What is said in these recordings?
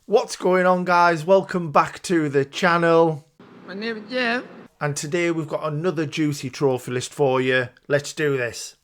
What's going on, guys? Welcome back to the channel. My name is Jeff. And today we've got another juicy trophy list for you. Let's do this.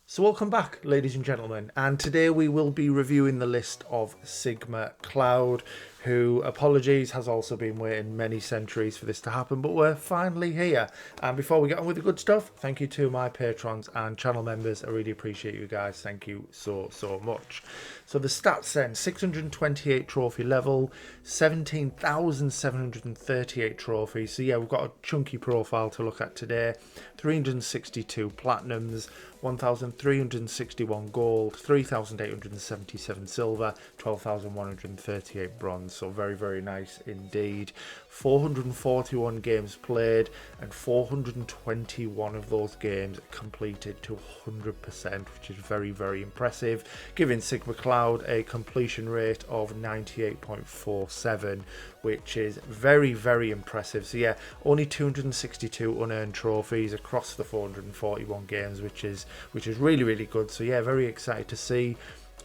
So welcome back, ladies and gentlemen, and today we will be reviewing the list of SigmaCloud, who, apologies, has also been waiting many centuries for this to happen, but we're finally here. And before we get on with the good stuff, thank you to my patrons and channel members. I really appreciate you guys. Thank you so much. So the stats then: 628 trophy level, 17,738 trophies. So yeah, we've got a chunky profile to look at today. 362 platinums, 1,361 gold, 3,877 silver, 12,138 bronze. So very nice indeed. 441 games played, and 421 of those games completed to 100%, which is very impressive, giving SigmaCloud a completion rate of 98.47, which is very impressive. So yeah, only 262 unearned trophies across the 441 games, which is really good. So yeah, very excited to see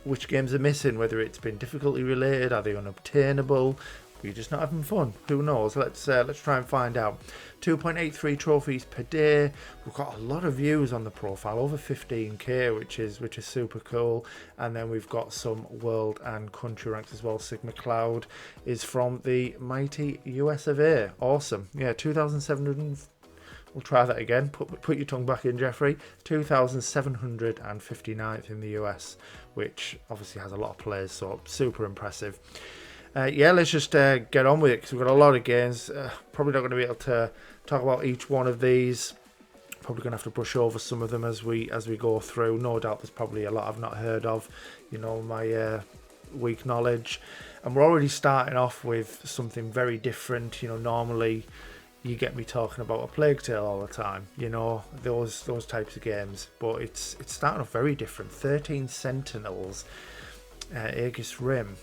which games are missing, whether it's been difficulty related, are they unobtainable, we're just not having fun, who knows. Let's try and find out. 2.83 trophies per day. We've got a lot of views on the profile, over 15k, which is super cool. And then we've got some world and country ranks as well. SigmaCloud is from the mighty US of A. Awesome. Yeah, 2,700. We'll try that again. Put your tongue back in, Jeffrey. 2,759th in the US, which obviously has a lot of players, so super impressive. Yeah, let's just get on with it, because we've got a lot of games. Probably not going to be able to talk about each one of these. Probably going to have to brush over some of them as we go through. No doubt there's probably a lot I've not heard of, you know, my weak knowledge. And we're already starting off with something very different. You know, normally you get me talking about A Plague Tale all the time, you know, those types of games, but it's starting off very different. 13 Sentinels, Aegis Rim.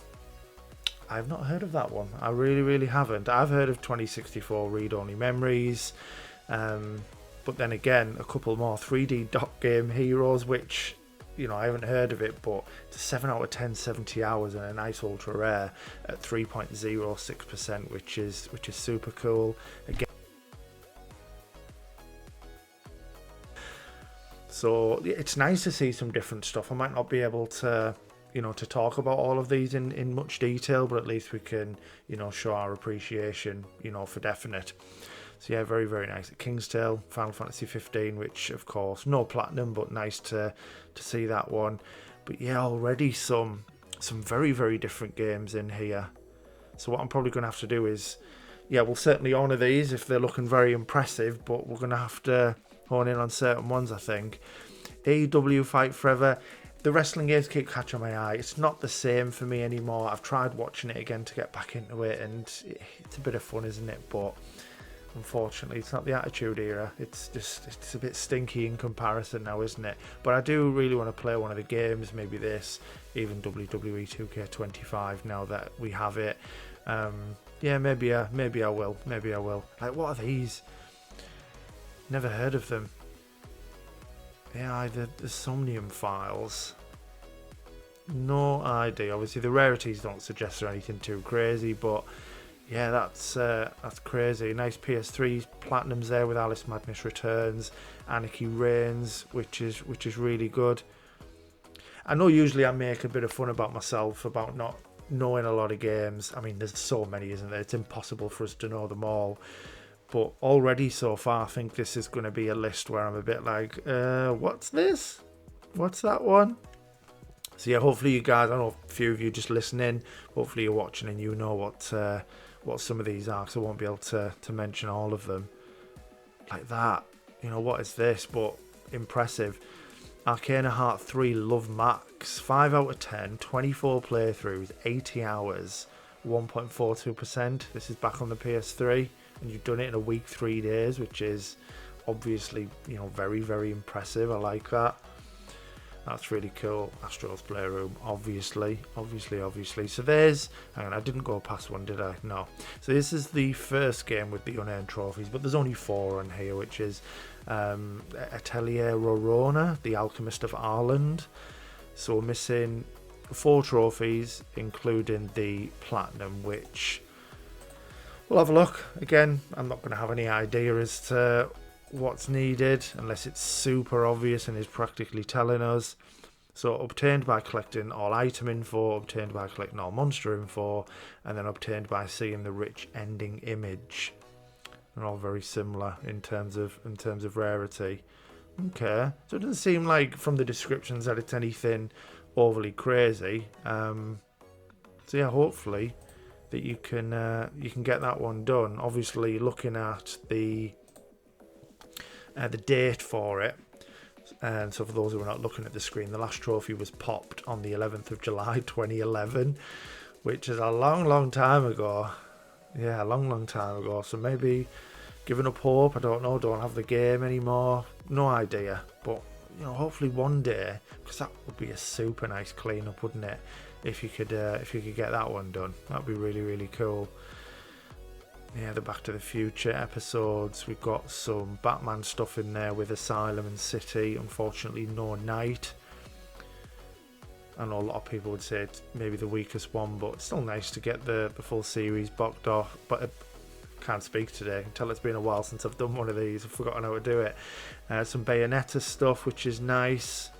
I've not heard of that one. I really haven't. I've heard of 2064 read-only memories, but then again, a couple more 3D dot game Heroes, which, you know, I haven't heard of it, but it's a 7 out of 10, 70 hours, and a nice ultra rare at 3.06%, which is super cool. Again, so it's nice to see some different stuff. I might not be able to, you know, to talk about all of these in much detail, but at least we can, you know, show our appreciation, you know, for definite. So yeah, very nice. King's Tale, Final Fantasy 15, which of course no platinum, but nice to see that one. But yeah, already some very different games in here. So what I'm probably going to have to do is, yeah, we'll certainly honour these if they're looking very impressive, but we're going to have to hone in on certain ones, I think. AEW Fight Forever. The wrestling games keep catching my eye. It's not the same for me anymore. I've tried watching it again to get back into it, and it's a bit of fun, isn't it? But unfortunately, it's not the Attitude Era. It's a bit stinky in comparison now, isn't it? But I do really want to play one of the games, maybe this, even WWE 2K25 now that we have it. Yeah, maybe I will. Like, what are these? Never heard of them. Yeah, the Somnium Files. No idea. Obviously, the rarities don't suggest they're anything too crazy, but yeah, that's crazy. Nice PS3 platinums there with Alice Madness Returns, Anarchy Reigns, which is really good. I know usually I make a bit of fun about myself about not knowing a lot of games. I mean, there's so many, isn't there? It's impossible for us to know them all. But already so far, I think this is going to be a list where I'm a bit like, what's this? What's that one? So yeah, hopefully you guys, I know a few of you just listening, hopefully you're watching and you know what some of these are, because I won't be able to mention all of them. Like that. You know, what is this? But impressive. Arcana Heart 3 Love Max. 5 out of 10, 24 playthroughs, 80 hours, 1.42%. This is back on the PS3. And you've done it in a week, 3 days, which is obviously, you know, very impressive. I like that. That's really cool. Astro's Playroom, obviously. So there's... Hang on, I didn't go past one, did I? No. So this is the first game with the unearned trophies, but there's only 4 on here, which is Atelier Rorona, the Alchemist of Ireland. So we're missing 4 trophies, including the Platinum, which... We'll have a look. Again, I'm not going to have any idea as to what's needed unless it's super obvious and is practically telling us. So obtained by collecting all item info, obtained by collecting all monster info, and then obtained by seeing the rich ending image. They're all very similar in terms of rarity. Okay, so it doesn't seem like from the descriptions that it's anything overly crazy. So yeah, hopefully that you can get that one done. Obviously, looking at the date for it, and so for those who are not looking at the screen, the last trophy was popped on the 11th of July 2011, which is a long time ago. Yeah, a long time ago. So maybe giving up hope. I don't know. Don't have the game anymore. No idea. But you know, hopefully one day, because that would be a super nice cleanup, wouldn't it? If you could get that one done, that'd be really cool. Yeah, the Back to the Future episodes. We've got some Batman stuff in there with Asylum and City. Unfortunately, no Night. I know a lot of people would say it's maybe the weakest one, but it's still nice to get the full series boxed off. But I can't speak today. I can tell it's been a while since I've done one of these. I've forgotten how to do it. Some Bayonetta stuff, which is nice.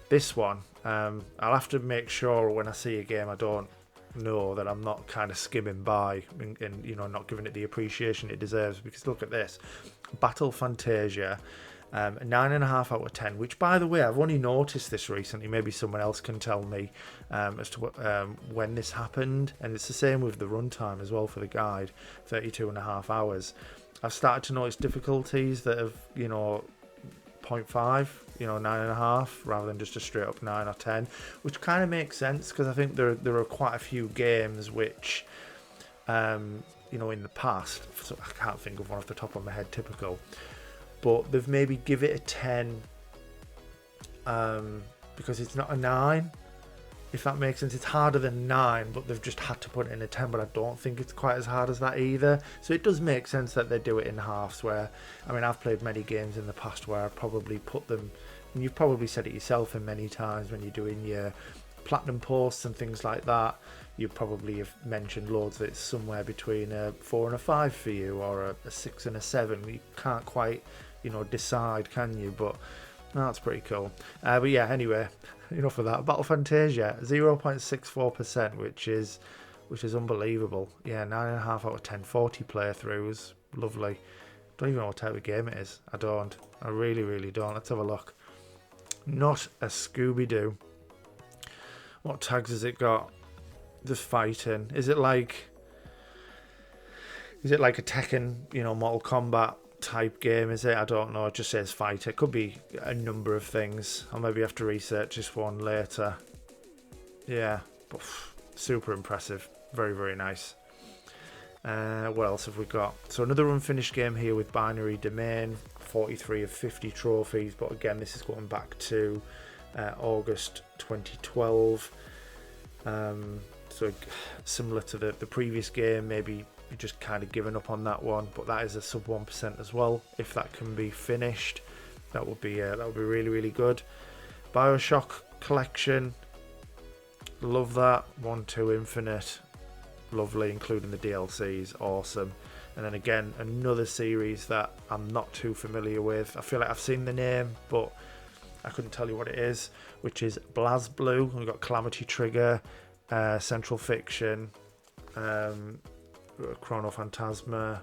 This one, I'll have to make sure when I see a game I don't know that I'm not kind of skimming by and you know, not giving it the appreciation it deserves, because look at this. Battle Fantasia, 9.5 out of 10, which by the way, I've only noticed this recently. Maybe someone else can tell me as to when this happened. And it's the same with the runtime as well for the guide, 32.5 hours. I've started to notice difficulties that have, you know, 0.5, you know, 9.5 rather than just a straight up 9 or 10, which kind of makes sense, because I think there are quite a few games which you know, in the past, so I can't think of one off the top of my head typical, but they've maybe give it a 10 because it's not a 9, if that makes sense. It's harder than 9, but they've just had to put it in a 10, but I don't think it's quite as hard as that either. So it does make sense that they do it in halves, where, I mean, I've played many games in the past where I've probably put them, and you've probably said it yourself in many times when you're doing your platinum posts and things like that, you probably have mentioned loads that it's somewhere between a 4 and a 5 for you, or a 6 and a 7. You can't quite, you know, decide, can you? But no, that's pretty cool. But yeah, anyway, enough of that. Battle Fantasia, 0.64%, which is unbelievable. Yeah, 9.5 out of 10, 40 playthroughs, lovely. Don't even know what type of game it is. I really don't. Let's have a look. Not a Scooby-Doo. What tags has it got? Just fighting. Is it like a Tekken, you know, Mortal Kombat type game, is it? I don't know. It just says fighter. It could be a number of things. I'll maybe have to research this one later. Yeah, but super impressive. Very nice. What else have we got? So another unfinished game here with Binary Domain, 43 of 50 trophies, but again, this is going back to August 2012. So similar to the previous game, maybe you're just kind of giving up on that one, but that is a sub 1% as well. If that can be finished, that would be really good. BioShock Collection, love that. 1-2 Infinite, lovely, including the DLCs, awesome. And then again, another series that I'm not too familiar with. I feel like I've seen the name, but I couldn't tell you what it is, which is BlazBlue. We've got Calamity Trigger, Central Fiction, Chrono Phantasma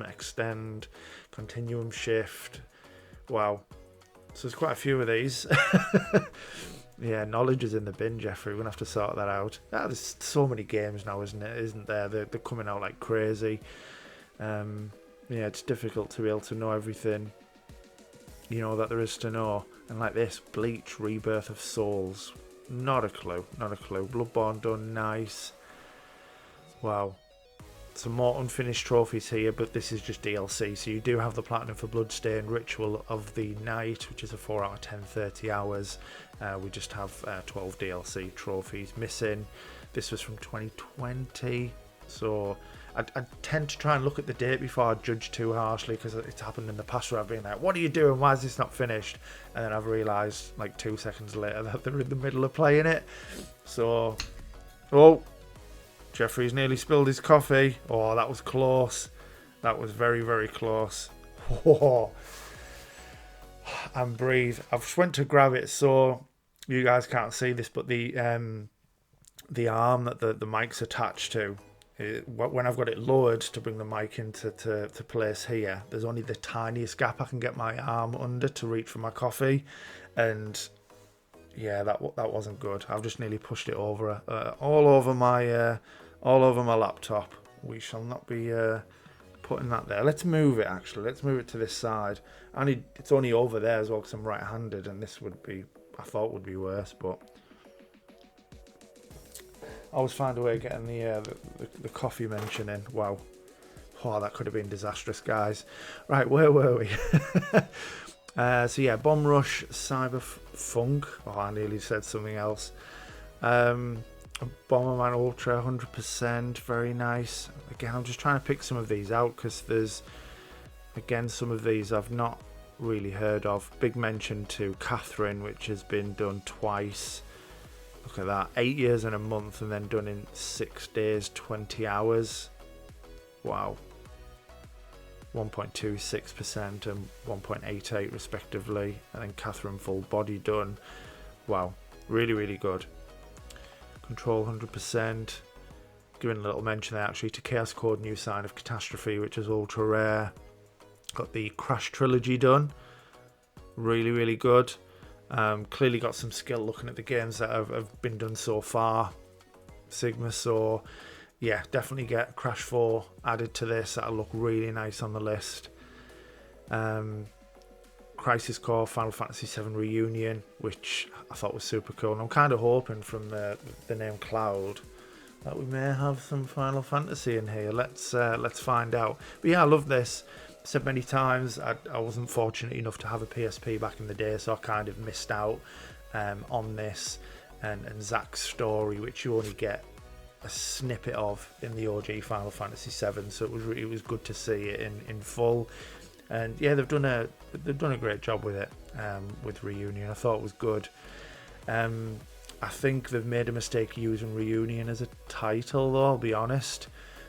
Extend, Continuum Shift. Wow. So there's quite a few of these. Yeah, knowledge is in the bin, Jeffrey. We're going to have to sort that out. There's so many games now, isn't there? They're coming out like crazy. Yeah, it's difficult to be able to know everything, you know, that there is to know. And like this, Bleach Rebirth of Souls. Not a clue. Bloodborne done nice. Wow. some more unfinished trophies here, but this is just DLC. So you do have the Platinum for Bloodstained Ritual of the Night, which is a 4 out of 10, 30 hours. We just have 12 DLC trophies missing. This was from 2020, so I tend to try and look at the date before I judge too harshly, because it's happened in the past where I've been like, what are you doing? Why is this not finished? And then I've realised like 2 seconds later that they're in the middle of playing it. So, oh, Jeffrey's nearly spilled his coffee. Oh, that was close. That was very, very close. Whoa. And breathe. I've just went to grab it, so you guys can't see this, but the arm that the mic's attached to, when I've got it lowered to bring the mic into to place here, there's only the tiniest gap I can get my arm under to reach for my coffee, and yeah, that wasn't good. I've just nearly pushed it over all over my laptop. We shall not be putting that there. Let's move it. Actually, let's move it to this side. It's only over there as well because I'm right-handed, and this I thought would be worse, but I always find a way of getting the coffee mention in. Wow. Oh, that could have been disastrous, guys. Right, where were we? So yeah, Bomb Rush, Cyberfunk. Oh, I nearly said something else. Bomberman Ultra, 100%. Very nice. Again, I'm just trying to pick some of these out because there's, again, some of these I've not really heard of. Big mention to Catherine, which has been done twice. Look at that, 8 years and a month, and then done in 6 days, 20 hours. Wow. 1.26% and 1.88 respectively. And then Catherine full body done. Wow, really, really good. Control 100%. Giving a little mention there actually to Chaos Code New Sign of Catastrophe, which is ultra rare. Got the Crash Trilogy done. Really, really good. Clearly got some skill looking at the games that have been done so far, Sigma. So yeah, definitely get Crash 4 added to this. That'll look really nice on the list. Crisis Core Final Fantasy VII Reunion, which I thought was super cool, and I'm kind of hoping from the name Cloud that we may have some Final Fantasy in here. Let's find out. But yeah, I love this. Said many times, I wasn't fortunate enough to have a PSP back in the day, so I kind of missed out on this and Zack's story, which you only get a snippet of in the OG Final Fantasy VII. So it was good to see it in full, and yeah, they've done a great job with it with Reunion. I thought it was good. I think they've made a mistake using Reunion as a title, though, I'll be honest.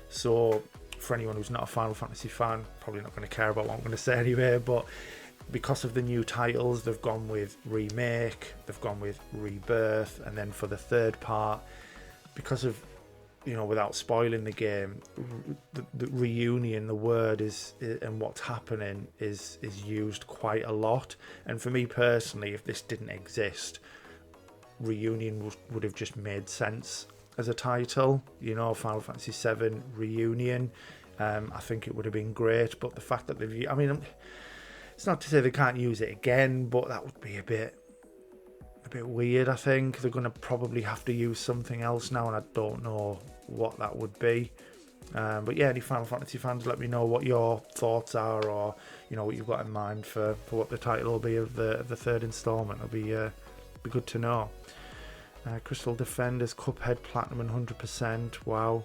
So for anyone who's not a Final Fantasy fan, probably not going to care about what I'm going to say anyway, but because of the new titles, they've gone with Remake, they've gone with Rebirth, and then for the third part, because of, without spoiling the game, the Reunion, the word is and what's happening is used quite a lot. And for me personally, if this didn't exist, Reunion would have just made sense as a title, Final Fantasy VII Reunion. I think it would have been great, but the fact that it's not to say they can't use it again, but that would be a bit weird. I think they're going to probably have to use something else now, and I don't know what that would be. But yeah, any Final Fantasy fans, let me know what your thoughts are, or what you've got in mind for what the title will be of the third installment. It'll be good to know. Crystal Defenders, Cuphead Platinum 100%. Wow.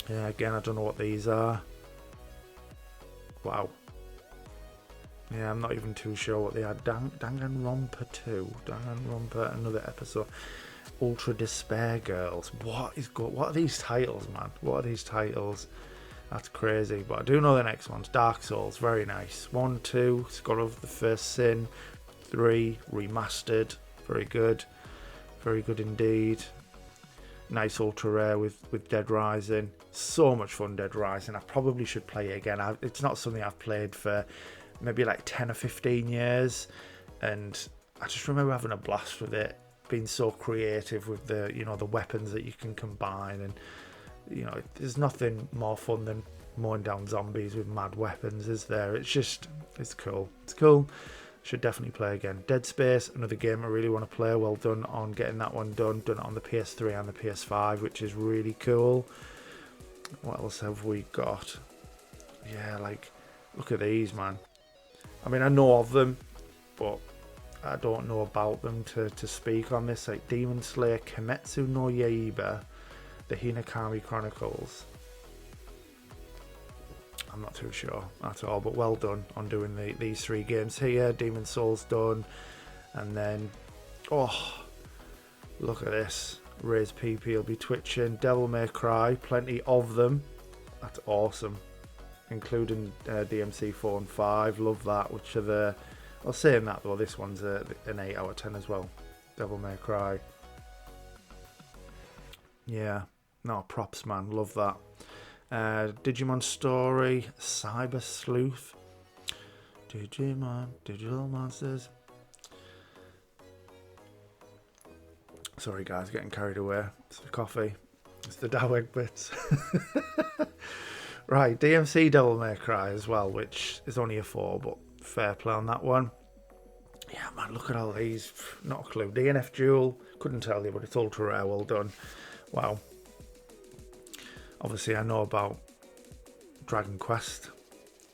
Yeah, again, I don't know what these are. Wow. Yeah, I'm not even too sure what they are. Danganronpa 2. Danganronpa, another episode. Ultra Despair Girls. What are these titles, man? What are these titles? That's crazy. But I do know the next ones. Dark Souls, very nice. 1, 2, Scholar of the First Sin. 3, Remastered. Very good. Very good indeed. Nice ultra rare with Dead Rising. So much fun, Dead Rising. I probably should play it again. It's not something I've played for maybe like 10 or 15 years. And I just remember having a blast with it. Being so creative with the weapons that you can combine. And, there's nothing more fun than mowing down zombies with mad weapons, is there? It's cool. It's cool. Should definitely play again. Dead Space, another game I really want to play. Well done on getting that one done. Done it on the PS3 and the PS5, which is really cool. What else have we got? Yeah, like, look at these, man. I mean, I know of them, but I don't know about them to speak on this. Like Demon Slayer Kimetsu no Yaiba, the Hinakami Chronicles. I'm not too sure at all, but well done on doing these 3 games here. Demon Souls done, and then, oh, look at this. Ray's PP will be twitching. Devil May Cry, plenty of them. That's awesome, including DMC 4 and 5. Love that. Which are the, I'll say in that though, this one's an 8 out of 10 as well. Devil May Cry. Yeah, no, props, man. Love that. Digimon Story, Cyber Sleuth, Digimon, Digital Monsters. Sorry guys, getting carried away. It's the coffee. It's the Daweg bits. Right, DMC Devil May Cry as well, which is only a 4, but fair play on that one. Yeah, man, look at all these. Not a clue. DNF Duel, couldn't tell you, but it's ultra rare. Well done. Wow. Obviously, I know about Dragon Quest.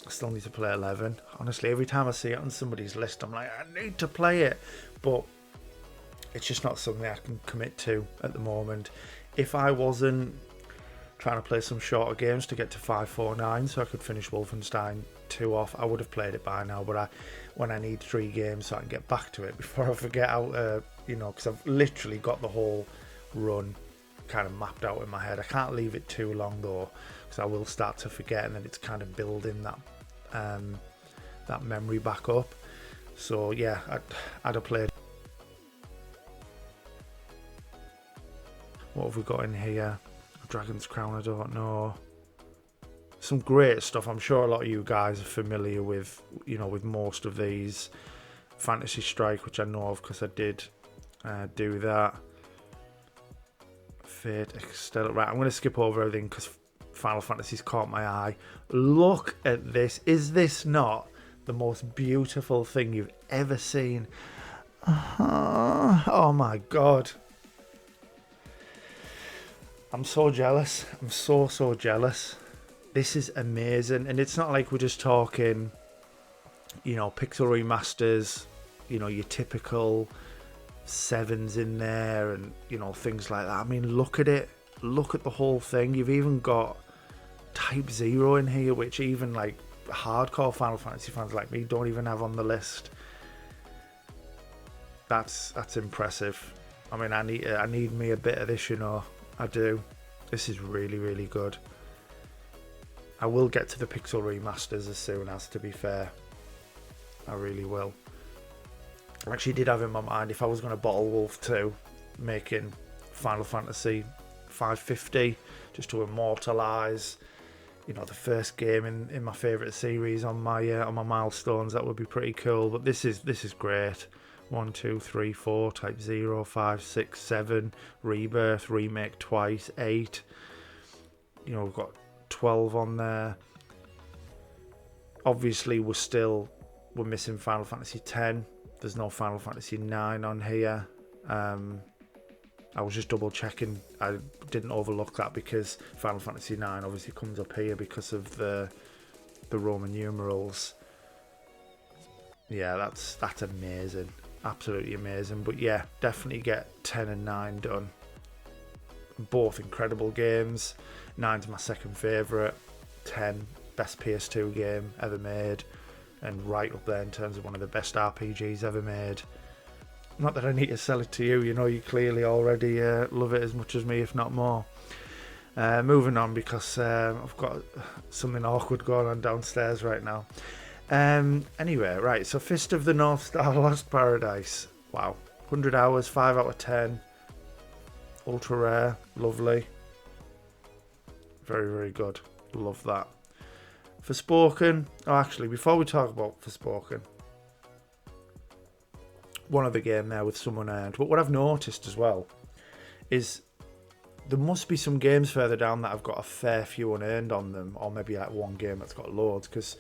I still need to play 11. Honestly, every time I see it on somebody's list, I'm like, I need to play it. But it's just not something I can commit to at the moment. If I wasn't trying to play some shorter games to get to 549 so I could finish Wolfenstein 2 off, I would have played it by now. But when I need 3 games so I can get back to it before I forget how, because I've literally got the whole run kind of mapped out in my head. I can't leave it too long though, because I will start to forget, and then it's kind of building that memory back up. So yeah, I'd have played. What have we got in here? Dragon's Crown, I don't know. Some great stuff. I'm sure a lot of you guys are familiar with, with most of these. Fantasy Strike, which I know of because I did do that. Fate Extella. Right, I'm going to skip over everything because Final Fantasy's caught my eye. Look at this. Is this not the most beautiful thing you've ever seen? Oh my god. I'm so jealous. I'm so jealous. This is amazing. And it's not like we're just talking, pixel remasters, your typical 7s in there and, things like that. I mean, look at it. Look at the whole thing. You've even got Type 0 in here, which even like hardcore Final Fantasy fans like me don't even have on the list. That's impressive. I mean, I need me a bit of this, I do. This is really, really good. I will get to the pixel remasters as soon as, to be fair. I really will. I actually did have in my mind, if I was going to bottle Wolf 2, making Final Fantasy 550 just to immortalise, the first game in my favourite series on my milestones. That would be pretty cool. But this is great. 1, 2, 3, 4, Type 0, 5, 6, 7, Rebirth, Remake twice, 8. We've got 12 on there. Obviously, we're missing Final Fantasy 10. There's no Final Fantasy 9 on here. I was just double checking. I didn't overlook that because Final Fantasy 9 obviously comes up here because of the Roman numerals. Yeah, that's amazing. Absolutely amazing. But yeah, definitely get 10 and 9 done. Both incredible games. 9's my second favourite. 10, best PS2 game ever made. And right up there in terms of one of the best RPGs ever made. Not that I need to sell it to you. You clearly already love it as much as me, if not more. Moving on, because I've got something awkward going on downstairs right now. Anyway, right, so Fist of the North Star Lost Paradise. Wow. 100 hours, 5 out of 10. Ultra rare. Lovely. Very, very good. Love that. Forspoken. Oh, actually, before we talk about Forspoken, one other game there with some unearned. But what I've noticed as well is there must be some games further down that have got a fair few unearned on them, or maybe like one game that's got loads, because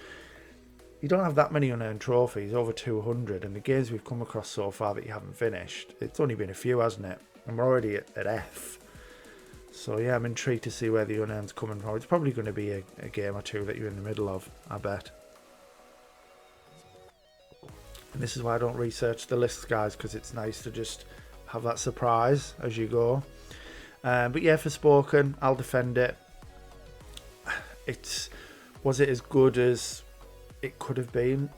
you don't have that many unearned trophies, over 200, and the games we've come across so far that you haven't finished, it's only been a few, hasn't it? And we're already at F. So yeah, I'm intrigued to see where the unearned's coming from. It's probably going to be a game or two that you're in the middle of, I bet. And this is why I don't research the lists, guys, because it's nice to just have that surprise as you go. But yeah, for Spoken, I'll defend it. Was it as good as it could have been?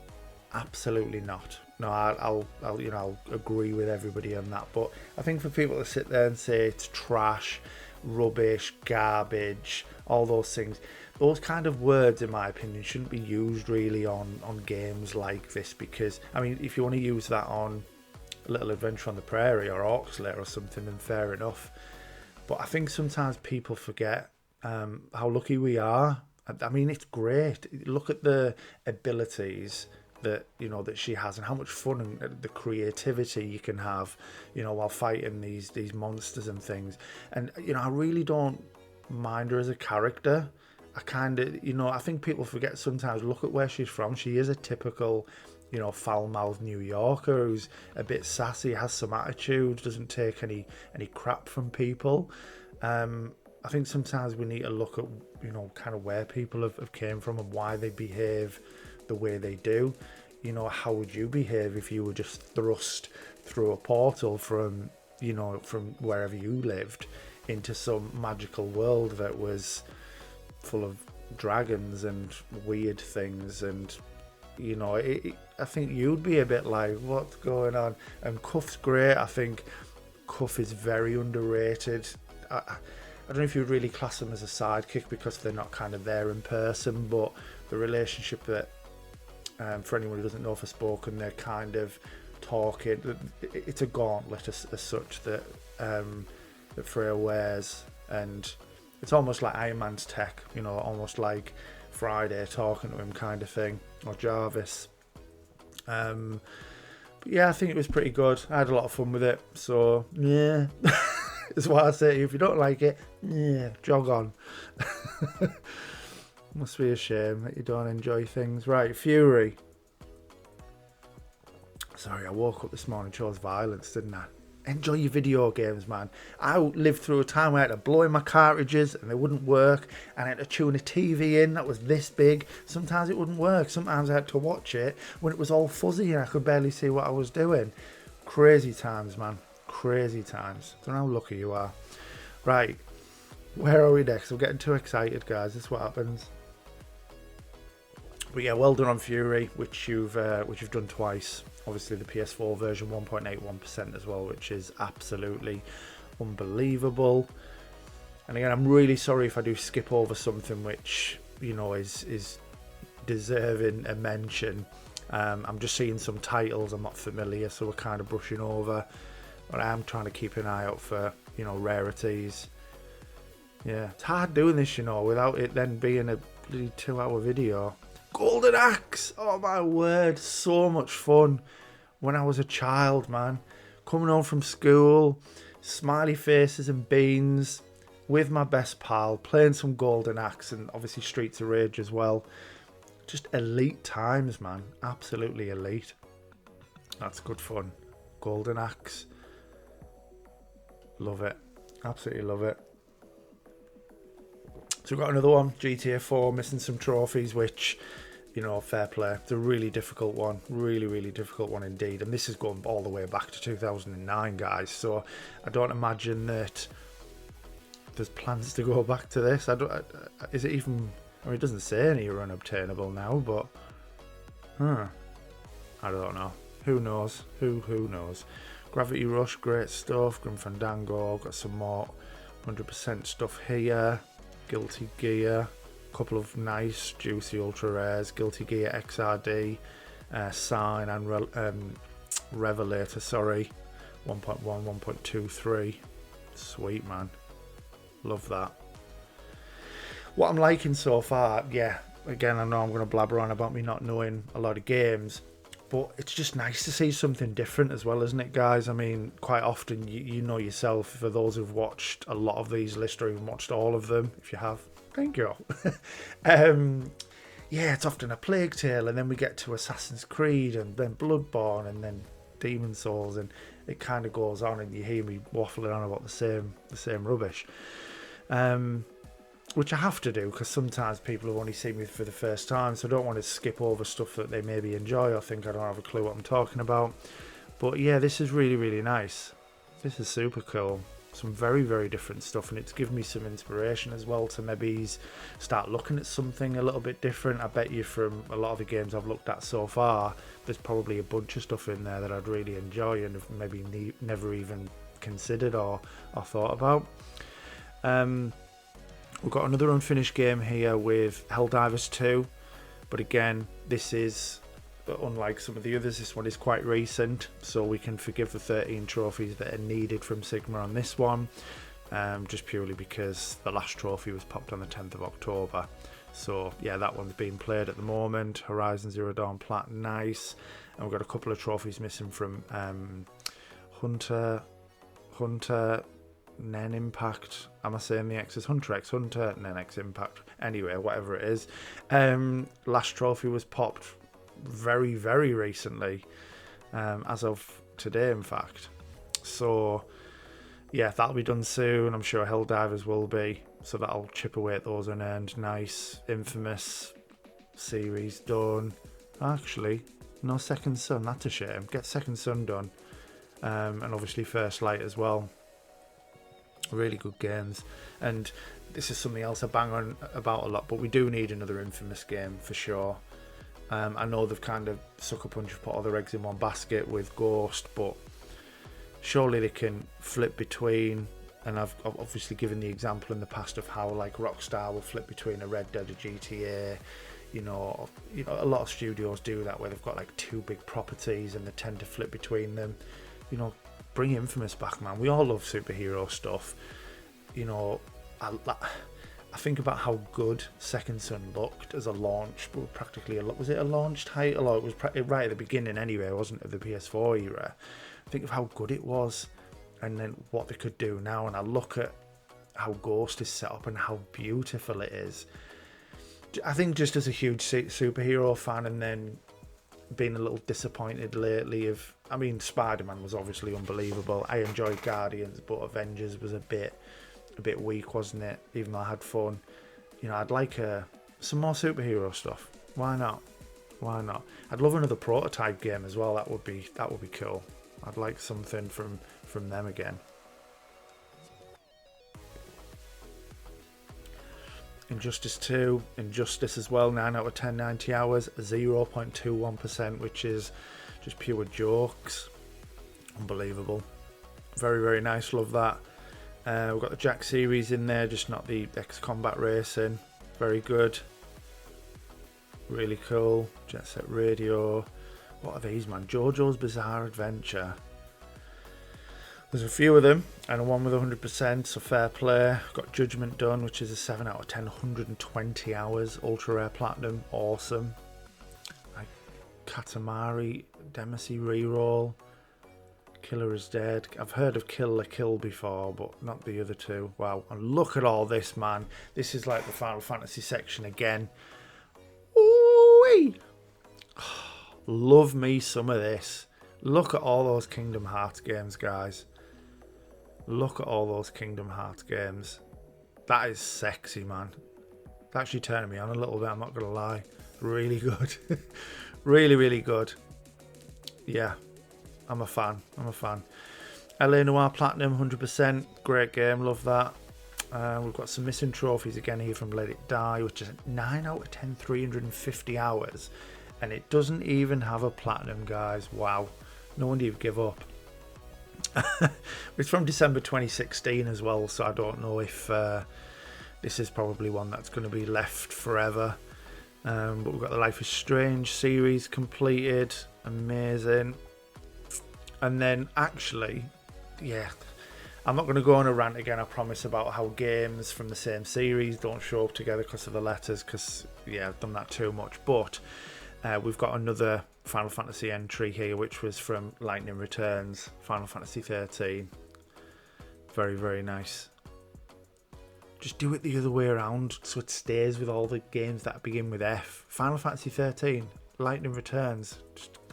Absolutely not. No, I'll agree with everybody on that. But I think for people to sit there and say it's trash, rubbish, garbage, all those things, those kind of words, in my opinion, shouldn't be used really on games like this. Because, I mean, if you want to use that on A Little Adventure on the Prairie or Oxlair or something, then fair enough. But I think sometimes people forget how lucky we are. I mean, it's great. Look at the abilities that she has, and how much fun and the creativity you can have, while fighting these monsters and things. And I really don't mind her as a character. I kind of, I think people forget sometimes. Look at where she's from. She is a typical, foul-mouthed New Yorker who's a bit sassy, has some attitude, doesn't take any crap from people. I think sometimes we need to look at, kind of where people have came from and why they behave the way they do. How would you behave if you were just thrust through a portal from wherever you lived into some magical world that was full of dragons and weird things? And I think you'd be a bit like, what's going on? And Cuff's great. I think Cuff is very underrated. I don't know if you'd really class them as a sidekick because they're not kind of there in person, but the relationship that, for anyone who doesn't know, for Spoken, they're kind of talking. It's a gauntlet as such that Freya wears, and it's almost like Iron Man's tech, almost like Friday talking to him kind of thing, or Jarvis. But yeah, I think it was pretty good. I had a lot of fun with it, so yeah. Is what I say to you. If you don't like it, yeah, jog on. Must be a shame that you don't enjoy things. Right, Fury. Sorry, I woke up this morning, chose violence, didn't I? Enjoy your video games, man. I lived through a time where I had to blow in my cartridges and they wouldn't work, and I had to tune a TV in that was this big. Sometimes it wouldn't work. Sometimes I had to watch it when it was all fuzzy and I could barely see what I was doing. Crazy times, man. Crazy times. Don't know how lucky you are. Right, where are we next? I'm getting too excited, guys. This is what happens. But yeah, well done on Fury, which you've done twice. Obviously the PS4 version, 1.81% as well, which is absolutely unbelievable. And again, I'm really sorry if I do skip over something which is deserving a mention. I'm just seeing some titles I'm not familiar, so we're kind of brushing over. But I am trying to keep an eye out for, rarities. Yeah, it's hard doing this, without it then being a bloody 2-hour video. Golden Axe! Oh my word, so much fun. When I was a child, man. Coming home from school, smiley faces and beans, with my best pal, playing some Golden Axe, and obviously Streets of Rage as well. Just elite times, man. Absolutely elite. That's good fun. Golden Axe. Love it. Absolutely love it. So we've got another one, GTA 4, missing some trophies, which, fair play. It's a really difficult one. Really, really difficult one indeed. And this is going all the way back to 2009, guys. So I don't imagine that there's plans to go back to this. Is it even... I mean, it doesn't say any are unobtainable now, but... I don't know. Who knows? Who knows? Gravity Rush, great stuff. Grim Fandango, got some more 100% stuff here. Guilty Gear, a couple of nice, juicy ultra rares. Guilty Gear XRD, Sign and Revelator, 1.1, 1.23. Sweet, man. Love that. What I'm liking so far, yeah, again, I know I'm going to blabber on about me not knowing a lot of games, but it's just nice to see something different as well, isn't it, guys? I mean, quite often, you know yourself, for those who've watched a lot of these lists or even watched all of them, if you have, thank you. Yeah, it's often a Plague Tale, and then we get to Assassin's Creed, and then Bloodborne, and then Demon Souls, and it kind of goes on, and you hear me waffling on about the same rubbish. which I have to do because sometimes people have only seen me for the first time, so I don't want to skip over stuff that they maybe enjoy or think I don't have a clue what I'm talking about. But yeah, this is really, really nice. This is super cool. Some very, very different stuff, and it's given me some inspiration as well to maybe start looking at something a little bit different. I bet you from a lot of the games I've looked at so far, there's probably a bunch of stuff in there that I'd really enjoy and have maybe never even considered or thought about. We've got another unfinished game here with Helldivers 2, but again, this is unlike some of the others. This one is quite recent, so we can forgive the 13 trophies that are needed from Sigma on this one, just purely because the last trophy was popped on the 10th of October. So yeah, that one's being played at the moment. Horizon Zero Dawn Plat, nice. And we've got a couple of trophies missing from Hunter Nen Impact. Am I saying the X is Hunter X? Hunter Nen X Impact. Anyway, whatever it is. Last trophy was popped very, very recently, as of today, in fact. So yeah, that'll be done soon. I'm sure Helldivers will be. So that'll chip away at those unearned. Nice. Infamous series done. Actually, no Second Son. That's a shame. Get Second Son done. And obviously First Light as well. Really good games. And this is something else I bang on about a lot, but we do need another Infamous game for sure. I know they've kind of sucker punch, put all their eggs in one basket with Ghost, but surely they can flip between. And I've obviously given the example in the past of how like Rockstar will flip between a Red Dead, a GTA. You know, a lot of studios do that where they've got like two big properties and they tend to flip between them. You know, bring Infamous back, man. We all love superhero stuff. You know, I think about how good Second Son looked as a launch, but practically was it a launch title, or it was right at the beginning anyway, wasn't it, of the PS4 era? Think of how good it was, and then what they could do now. And I look at how Ghost is set up and how beautiful it is. I think just as a huge superhero fan, and then being a little disappointed lately I mean, Spider-Man was obviously unbelievable. I enjoyed Guardians, but Avengers was a bit weak, wasn't it? Even though I had fun. You know, I'd like some more superhero stuff. Why not? I'd love another prototype game as well. That would be cool. I'd like something from them again. Injustice 2, Injustice as well, 9 out of 10, 90 hours, 0.21%, which is just pure jokes. Unbelievable. Very, very nice, love that. We've got the Jack series in there, just not the X Combat Racing. Very good. Really cool. Jet Set Radio. What are these, man? JoJo's Bizarre Adventure. There's a few of them, and one with 100%, so fair play. Got Judgment Done, which is a 7 out of 10, 120 hours. Ultra Rare Platinum, awesome. Like Katamari Demacy Reroll. Killer is Dead. I've heard of Kill la Kill before, but not the other two. Wow, and look at all this, man. This is like the Final Fantasy section again. Ooh-wee! Love me some of this. Look at all those Kingdom Hearts games, guys. Look at all those Kingdom Hearts games. That is sexy, man. It's actually turning me on a little bit, I'm not going to lie. Really good. Really, really good. Yeah, I'm a fan. LA Noire Platinum, 100%. Great game, love that. We've got some missing trophies again here from Let It Die, which is 9 out of 10, 350 hours. And it doesn't even have a platinum, guys. Wow. No wonder you'd give up. It's from December 2016 as well, so I don't know if this is probably one that's going to be left forever. But we've got the Life is Strange series completed. Amazing. And then actually, yeah, I'm not going to go on a rant again, I promise, about how games from the same series don't show up together because of the letters, because, yeah, I've done that too much. But we've got another Final Fantasy entry here, which was from Lightning Returns, Final Fantasy 13. Very, very nice. Just do it the other way around so it stays with all the games that begin with F. Final Fantasy 13, Lightning Returns,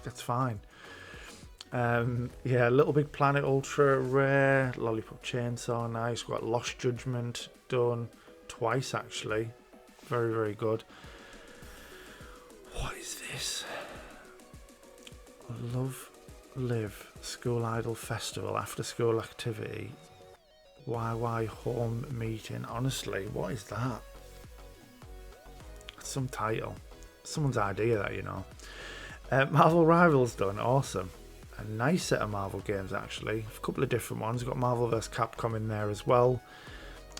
that's fine. Yeah, Little Big Planet, ultra rare. Lollipop Chainsaw, nice. Got Lost Judgment done twice, actually. Very, very good. What is this? Love Live School Idol Festival After School Activity. YY Home Meeting. Honestly, what is that? Some title. Someone's idea, that, you know. Marvel Rivals done. Awesome. A nice set of Marvel games, actually. A couple of different ones. We've got Marvel vs. Capcom in there as well.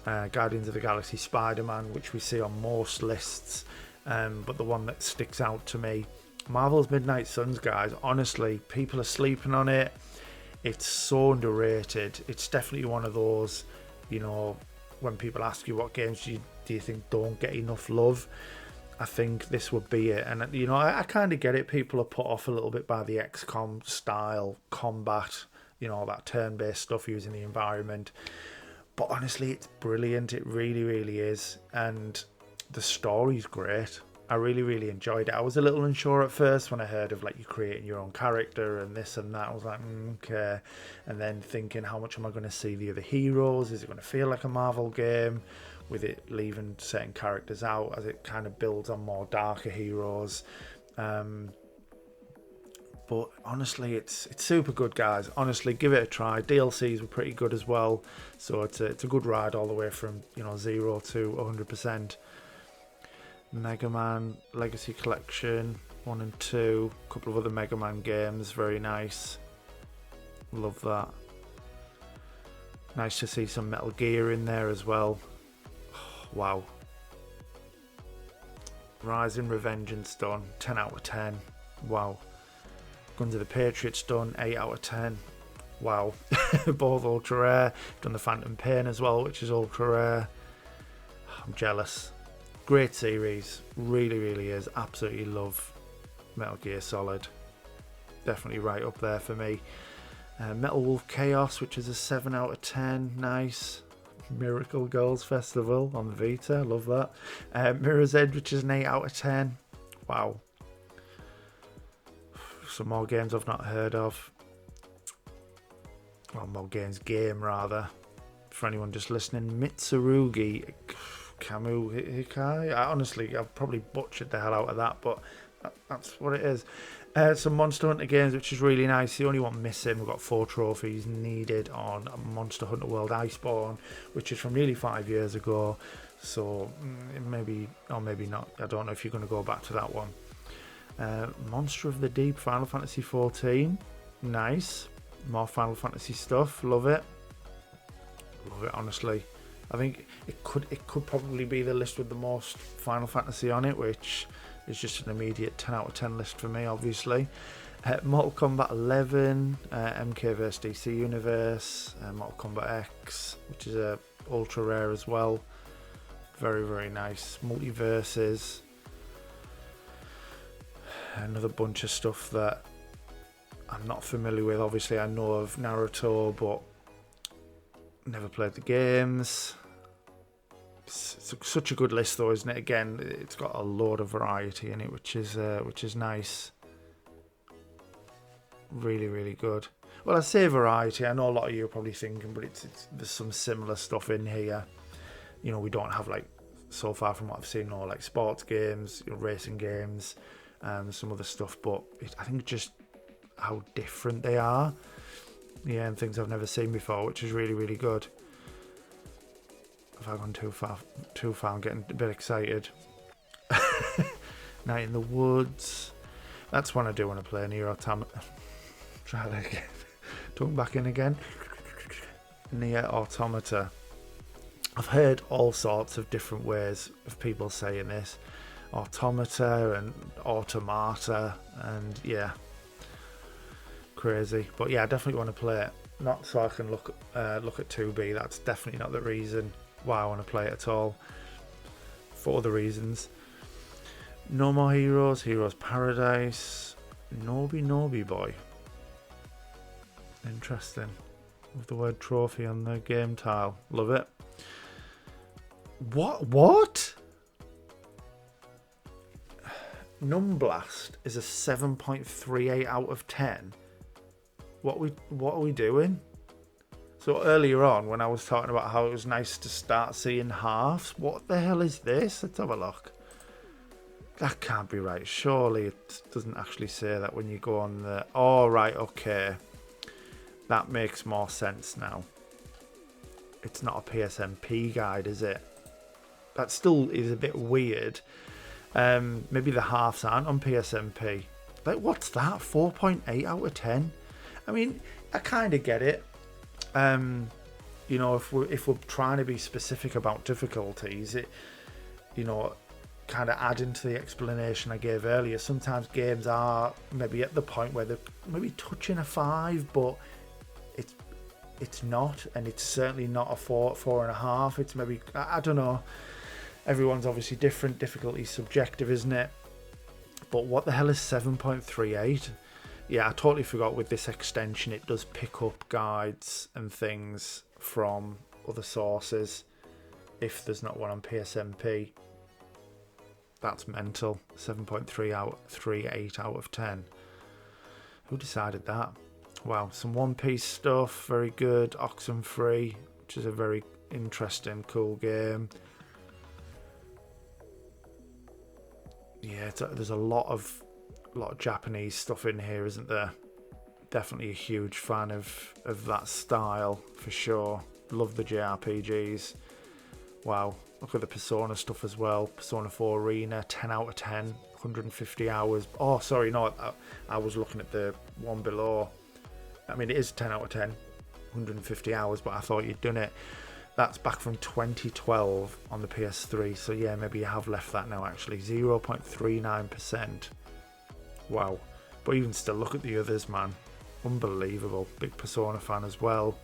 Guardians of the Galaxy Spider-Man, which we see on most lists. But the one that sticks out to me, Marvel's Midnight Suns, guys. Honestly, people are sleeping on it. It's so underrated. It's definitely one of those, you know, when people ask you what games do you think don't get enough love, I think this would be it. And, you know, I kind of get it. People are put off a little bit by the XCOM style combat, you know, that turn-based stuff using the environment. But honestly, it's brilliant. It really, really is. And the story's great. I really, really enjoyed it. I was a little unsure at first when I heard of, like, you creating your own character and this and that. I was like, okay. And then thinking, how much am I going to see the other heroes? Is it going to feel like a Marvel game with it leaving certain characters out as it kind of builds on more darker heroes? But honestly, it's super good, guys. Honestly, give it a try. DLCs were pretty good as well. So it's a good ride all the way from, you know, 0 to 100%. Mega Man Legacy Collection 1 and 2, a couple of other Mega Man games, very nice. Love that. Nice to see some Metal Gear in there as well. Oh, wow. Rising Revengeance done, 10 out of 10. Wow. Guns of the Patriots done, 8 out of 10. Wow. Both ultra rare. Done the Phantom Pain as well, which is ultra rare. I'm jealous. Great series, really, really is. Absolutely love Metal Gear Solid. Definitely right up there for me. Metal Wolf Chaos, which is a 7 out of 10. Nice. Miracle Girls Festival on the Vita, love that. Mirror's Edge, which is an 8 out of 10. Wow. Some more games I've not heard of. Well, more games, game rather. For anyone just listening, Mitsurugi Kamu Hikai. Honestly, I've probably butchered the hell out of that, but that's what it is. Some Monster Hunter games, which is really nice. The only one missing, we've got 4 trophies needed on Monster Hunter World Iceborne, which is from nearly 5 years ago. So maybe, or maybe not. I don't know if you're going to go back to that one. Monster of the Deep, Final Fantasy 14. Nice. More Final Fantasy stuff. Love it. Love it, honestly. I think it could probably be the list with the most Final Fantasy on it, which is just an immediate 10 out of 10 list for me, obviously. Mortal Kombat 11, MK vs DC Universe, Mortal Kombat X, which is a ultra rare as well. Very, very nice. Multiverses. Another bunch of stuff that I'm not familiar with. Obviously, I know of Naruto, but never played the games. It's such a good list, though, isn't it? Again, it's got a load of variety in it, which is nice. Really, really good. Well, I say variety. I know a lot of you are probably thinking, but there's some similar stuff in here. You know, we don't have, like, so far from what I've seen, like sports games, racing games, some other stuff. But I think just how different they are. Yeah, and things I've never seen before, which is really, really good. Have I gone too far? I'm getting a bit excited. Night in the Woods. That's one I do want to play. Nier Automata. Try that again. Tongue back in again. Nier Automata. I've heard all sorts of different ways of people saying this. Automata and Automata. And yeah. Crazy. But yeah, I definitely want to play it. Not so I can look at 2B. That's definitely not the reason why I want to play it at all. For other reasons. No More Heroes, Heroes Paradise, Nobi Boy. Interesting. With the word trophy on the game tile. Love it. What? Numblast is a 7.38 out of 10. What are we doing? So earlier on, when I was talking about how it was nice to start seeing halves, what the hell is this? Let's have a look. That can't be right. Surely it doesn't actually say that when you go on the... Oh, right, okay. That makes more sense now. It's not a PSMP guide, is it? That still is a bit weird. Maybe the halves aren't on PSMP. Like, what's that? 4.8 out of 10? I mean, I kind of get it. You know, if we're trying to be specific about difficulties, it, you know, kind of adding to the explanation I gave earlier, sometimes games are maybe at the point where they're maybe touching a 5, but it's not, and it's certainly not a 4.5. It's maybe, I don't know. Everyone's obviously different. Difficulty subjective, isn't it? But what the hell is 7.38? Yeah, I totally forgot with this extension it does pick up guides and things from other sources if there's not one on PSMP. That's mental. 7.38 out of 10. Who decided that? Wow, some One Piece stuff, very good. Oxenfree, which is a very interesting, cool game. Yeah, there's a lot of Japanese stuff in here, isn't there? Definitely a huge fan of that style for sure. Love the JRPGs. Wow, look at the Persona stuff as well. Persona 4 Arena, 10 out of 10, 150 hours. Oh, sorry, no, I was looking at the one below. I mean, it is 10 out of 10, 150 hours, but I thought you'd done it. That's back from 2012 on the PS3, so yeah, maybe you have left that now actually. 0.39%. Wow. But even still, look at the others, man. Unbelievable. Big Persona fan as well.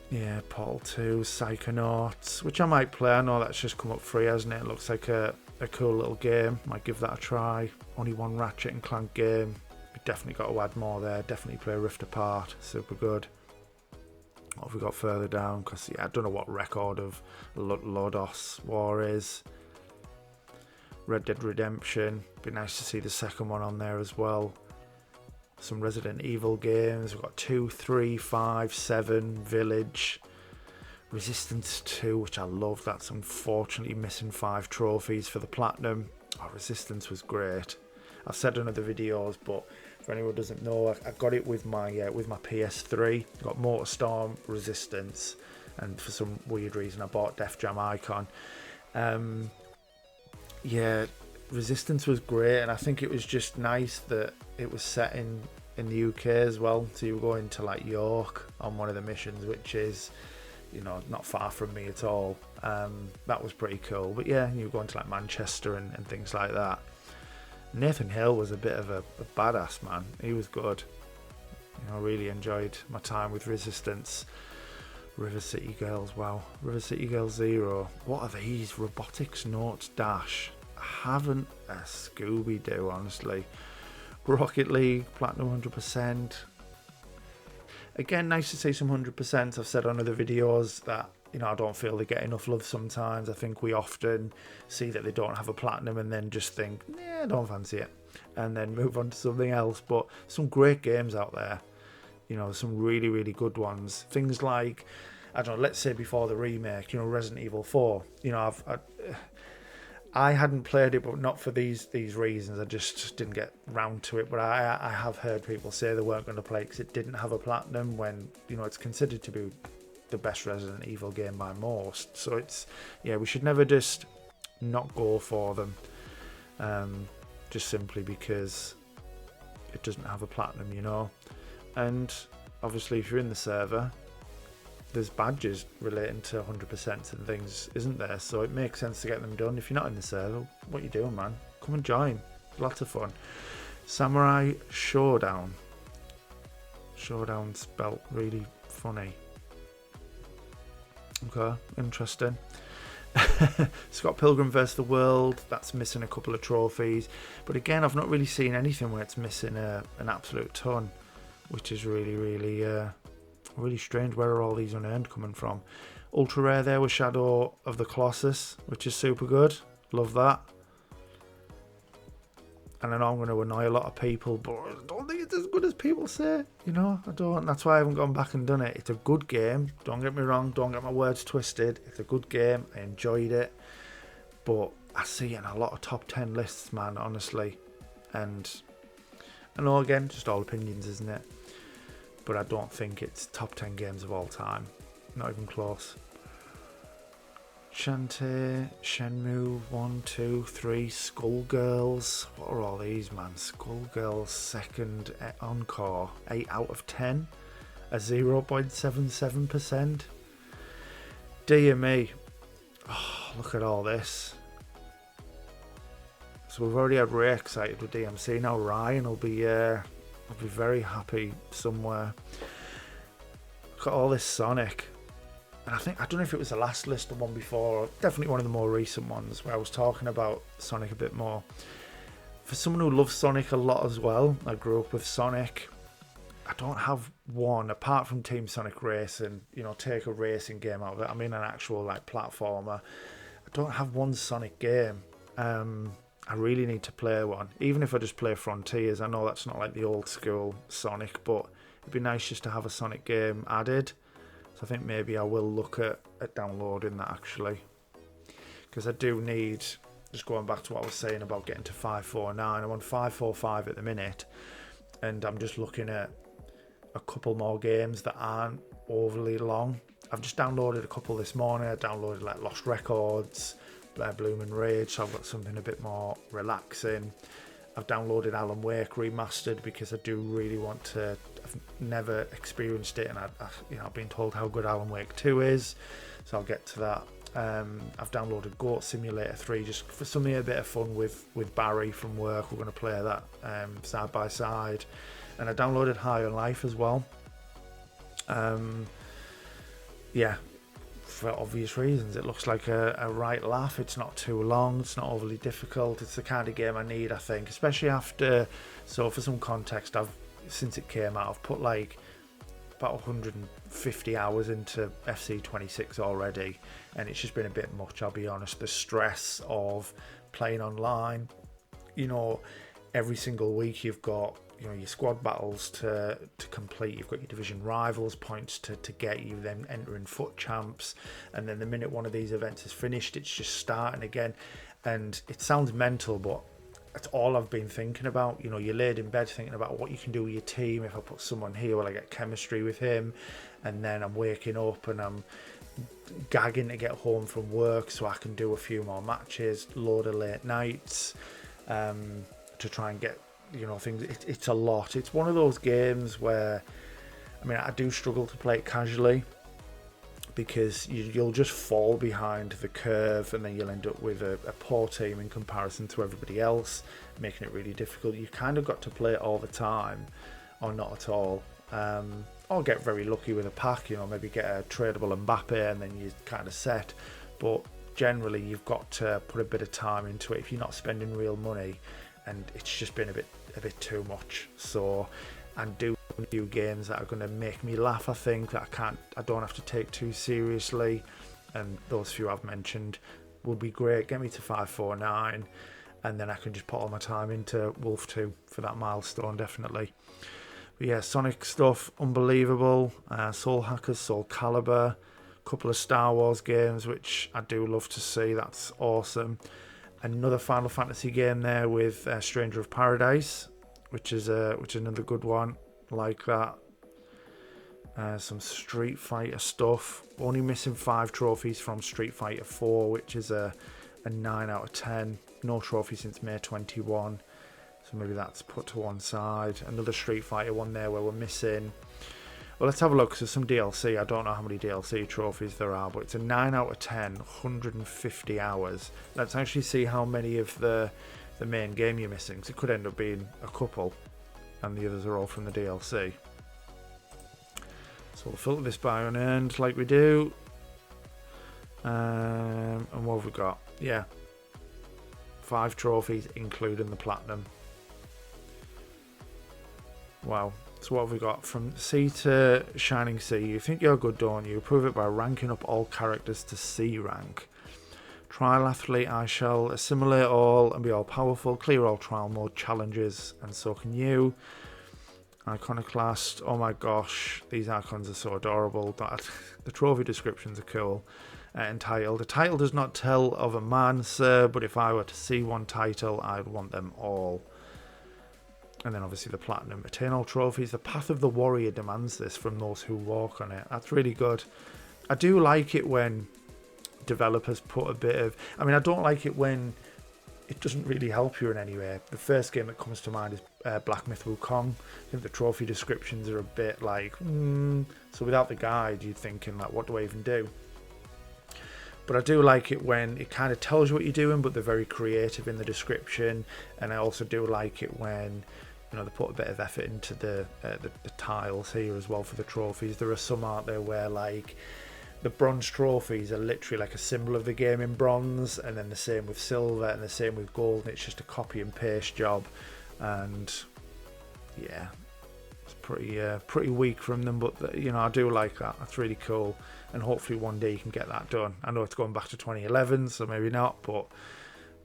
Yeah, Portal 2, Psychonauts, which I might play. I know that's just come up free, hasn't it? It looks like a cool little game. Might give that a try. Only one Ratchet and Clank game. We definitely got to add more there. Definitely play Rift Apart. Super good. What have we got further down? Because yeah, I don't know what record of Lodos War is. Red Dead Redemption. Be nice to see the second one on there as well. Some Resident Evil games. We've got 2, 3, 5, 7, Village. Resistance 2, which I love. That's unfortunately missing 5 trophies for the Platinum. Oh, Resistance was great. I've said in other videos, but for anyone who doesn't know, I got it with my PS3. Got MotorStorm, Resistance, and for some weird reason I bought Def Jam Icon. Yeah, Resistance was great, and I think it was just nice that it was set in the UK as well. So you were going to like York on one of the missions, which is, you know, not far from me at all. That was pretty cool. But yeah, you were going to like Manchester and things like that. Nathan Hill was a bit of a badass, man. He was good. You know, I really enjoyed my time with Resistance. River City Girls, wow. River City Girls 0. What are these? Robotics Notes Dash. I haven't a Scooby-Doo, honestly. Rocket League, Platinum 100%. Again, nice to see some 100%. I've said on other videos that, you know, I don't feel they get enough love sometimes. I think we often see that they don't have a Platinum and then just think, yeah, I don't fancy it. And then move on to something else. But some great games out there. You know, some really, really good ones. Things like, I don't know, let's say before the remake, you know, Resident Evil 4. You know, I hadn't played it, but not for these reasons. I just didn't get round to it. But I have heard people say they weren't going to play it because it didn't have a Platinum when, you know, it's considered to be the best Resident Evil game by most. So it's, yeah, we should never just not go for them just simply because it doesn't have a Platinum, you know. And obviously if you're in the server, there's badges relating to 100% and things, isn't there? So it makes sense to get them done. If you're not in the server, what are you doing, man? Come and join. Lots of fun. Samurai Showdown. Showdown spelt really funny. Okay, interesting. Scott Pilgrim vs. the World. That's missing a couple of trophies. But again, I've not really seen anything where it's missing an absolute ton, which is really, really strange. Where are all these unearned coming from? Ultra rare there was Shadow of the Colossus, which is super good. Love that. And I know I'm going to annoy a lot of people, but I don't think it's as good as people say. You know, I don't. That's why I haven't gone back and done it. It's a good game. Don't get me wrong. Don't get my words twisted. It's a good game. I enjoyed it. But I see it in a lot of top 10 lists, man, honestly. And I know, again, just all opinions, isn't it? But I don't think it's top 10 games of all time. Not even close. Shantae, Shenmue, 1, 2, 3, Skullgirls. What are all these, man? Skullgirls second encore, 8 out of 10, a 0.77%. Dear me. Oh, look at all this. So we've already had Ray excited with DMC. Now Ryan will be very happy somewhere. Look at all this Sonic. And I don't know if it was the last list or one before, or definitely one of the more recent ones where I was talking about Sonic a bit more. For someone who loves Sonic a lot as well, I grew up with Sonic. I don't have one, apart from Team Sonic Racing, you know, take a racing game out of it. I mean an actual like platformer. I don't have one Sonic game. I really need to play one. Even if I just play Frontiers, I know that's not like the old school Sonic, but it'd be nice just to have a Sonic game added. So I think maybe I will look at downloading that actually. Because I do need, just going back to what I was saying about getting to 549, I'm on 545 at the minute. And I'm just looking at a couple more games that aren't overly long. I've just downloaded a couple this morning. I downloaded like Lost Records, Bloom and Rage, so I've got something a bit more relaxing. I've downloaded Alan Wake Remastered because I do really want to. I've never experienced it, and I've been told how good Alan Wake 2 is, so I'll get to that. I've downloaded Goat Simulator 3 just for something a bit of fun with Barry from work. We're going to play that side by side, and I downloaded High on Life as well. Yeah, for obvious reasons. It looks like a right laugh. It's not too long, it's not overly difficult. It's the kind of game I need, I think, especially after. So for some context, since it came out, I've put like about 150 hours into FC26 already, and it's just been a bit much, I'll be honest. The stress of playing online, you know, every single week you've got, you know, your squad battles to complete, you've got your division rivals points to get you, then entering foot champs, and then the minute one of these events is finished, it's just starting again. And it sounds mental, but that's all I've been thinking about. You know, you're laid in bed thinking about what you can do with your team. If I put someone here, will I get chemistry with him? And then I'm waking up and I'm gagging to get home from work so I can do a few more matches, load of late nights, to try and get, you know, things. It's a lot. It's one of those games where, I mean, I do struggle to play it casually because you'll just fall behind the curve, and then you'll end up with a poor team in comparison to everybody else, making it really difficult. You kind of got to play it all the time or not at all, or get very lucky with a pack, you know, maybe get a tradable Mbappe and then you're kind of set. But generally you've got to put a bit of time into it if you're not spending real money, and it's just been a bit too much. So, and do a few games that are going to make me laugh, I think, that I don't have to take too seriously, and those few I've mentioned would be great. Get me to 549, and then I can just put all my time into Wolf 2 for that milestone, definitely. But yeah, Sonic stuff, unbelievable. Soul Hackers, Soul Calibur, a couple of Star Wars games, which I do love to see. That's awesome. Another Final Fantasy game there with Stranger of Paradise, which is another good one like that. Some Street Fighter stuff. Only missing 5 trophies from Street Fighter 4, which is a 9 out of 10. No trophy since May 21. So maybe that's put to one side. Another Street Fighter one there where we're missing. Well, let's have a look. So some DLC. I don't know how many DLC trophies there are, but it's a 9 out of 10, 150 hours. Let's actually see how many of the main game you're missing. So it could end up being a couple, and the others are all from the DLC. So we'll filter this by unearned like we do. And what have we got? Yeah, 5 trophies, including the platinum. Wow. So what have we got? From C to Shining Sea. You think you're good, don't you? Prove it by ranking up all characters to C rank. trial athlete, I shall assimilate all and be all powerful, clear all trial mode challenges, and so can you. Iconoclast, oh my gosh, these icons are so adorable. The trophy descriptions are cool. Entitled, a title does not tell of a man, sir, but if I were to see one title, I'd want them all. And then obviously the platinum. Attain all trophies. The path of the warrior demands this from those who walk on it. That's really good. I do like it when developers put a bit of... I mean, I don't like it when it doesn't really help you in any way. The first game that comes to mind is Black Myth Wukong. I think the trophy descriptions are a bit like, so without the guide, you're thinking, like, what do I even do? But I do like it when it kind of tells you what you're doing, but they're very creative in the description. And I also do like it when, you know, they put a bit of effort into the tiles here as well for the trophies. There are some out there where, like, the bronze trophies are literally like a symbol of the game in bronze, and then the same with silver and the same with gold, and it's just a copy and paste job. And yeah, it's pretty weak from them, but you know, I do like that. That's really cool, and hopefully one day you can get that done. I know it's going back to 2011, so maybe not, but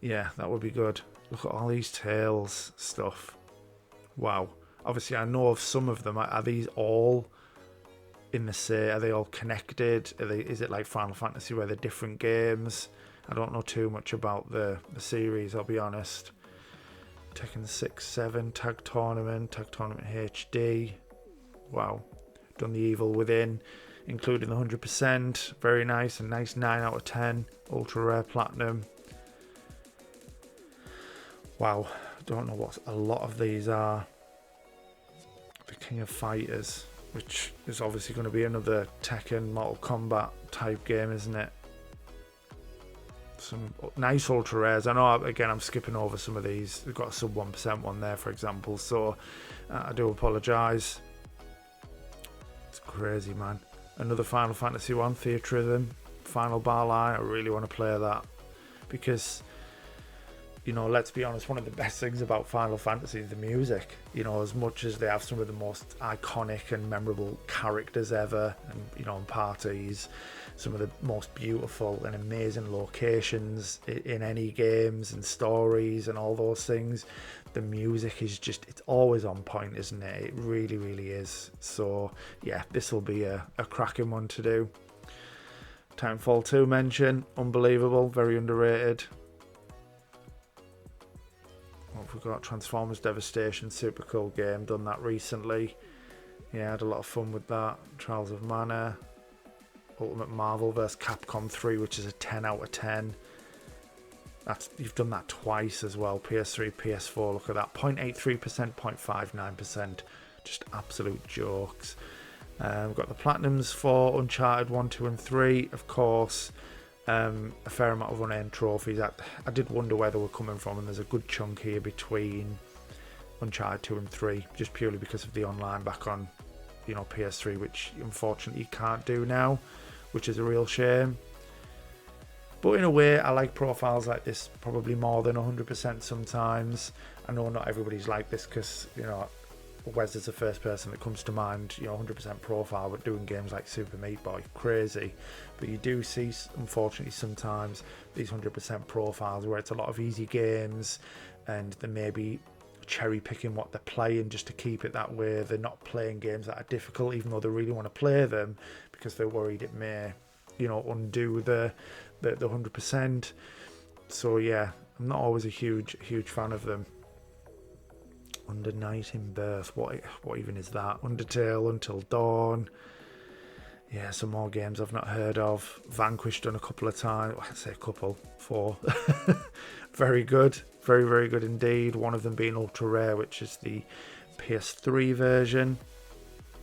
yeah, that would be good. Look at all these Tales stuff. Wow. Obviously I know of some of them. Are these all in the same? Are they all connected? Is it like Final Fantasy where they're different games? I don't know too much about the series, I'll be honest. Tekken 6, 7, Tag Tournament HD. Wow. Done the Evil Within, including the 100%. Very nice, a nice 9 out of 10. Ultra Rare Platinum. Wow. Don't know what a lot of these are. The King of Fighters, which is obviously going to be another Tekken Mortal Kombat type game, isn't it? Some nice ultra rares. I know, again, I'm skipping over some of these. We've got a sub 1% one there, for example, so I do apologise. It's crazy, man. Another Final Fantasy one, Theatrhythm, Final Bar Line. I really want to play that because, you know, let's be honest, one of the best things about Final Fantasy is the music. You know, as much as they have some of the most iconic and memorable characters ever, and, you know, in parties, some of the most beautiful and amazing locations in any games and stories and all those things, the music is just, it's always on point, isn't it? It really, really is. So, yeah, this will be a cracking one to do. Titanfall 2 mention, unbelievable, very underrated. We've got Transformers Devastation, super cool game, done that recently. Yeah, had a lot of fun with that. Trials of Mana, Ultimate Marvel vs Capcom 3, which is a 10 out of 10. You've done that twice as well, PS3, PS4, look at that, 0.83%, 0.59%, just absolute jokes. We've got the Platinums for Uncharted 1, 2 and 3, of course. A fair amount of unearned trophies. I did wonder where they were coming from, and there's a good chunk here between Uncharted 2 and 3, just purely because of the online back on, you know, PS3, which unfortunately you can't do now, which is a real shame. But in a way, I like profiles like this probably more than 100% sometimes. I know not everybody's like this because, you know, Wes is the first person that comes to mind, you know, 100% profile, but doing games like Super Meat Boy, crazy. But you do see, unfortunately, sometimes these 100% profiles where it's a lot of easy games and they may be cherry picking what they're playing just to keep it that way. They're not playing games that are difficult, even though they really want to play them, because they're worried it may, you know, undo the 100%. So yeah, I'm not always a huge fan of them. Under Night in Birth, what even is that? Undertale, Until Dawn. Yeah, some more games I've not heard of. Vanquish done a couple of times. Well, I say a couple, 4. Very good, very, very good indeed. One of them being ultra rare, which is the PS3 version.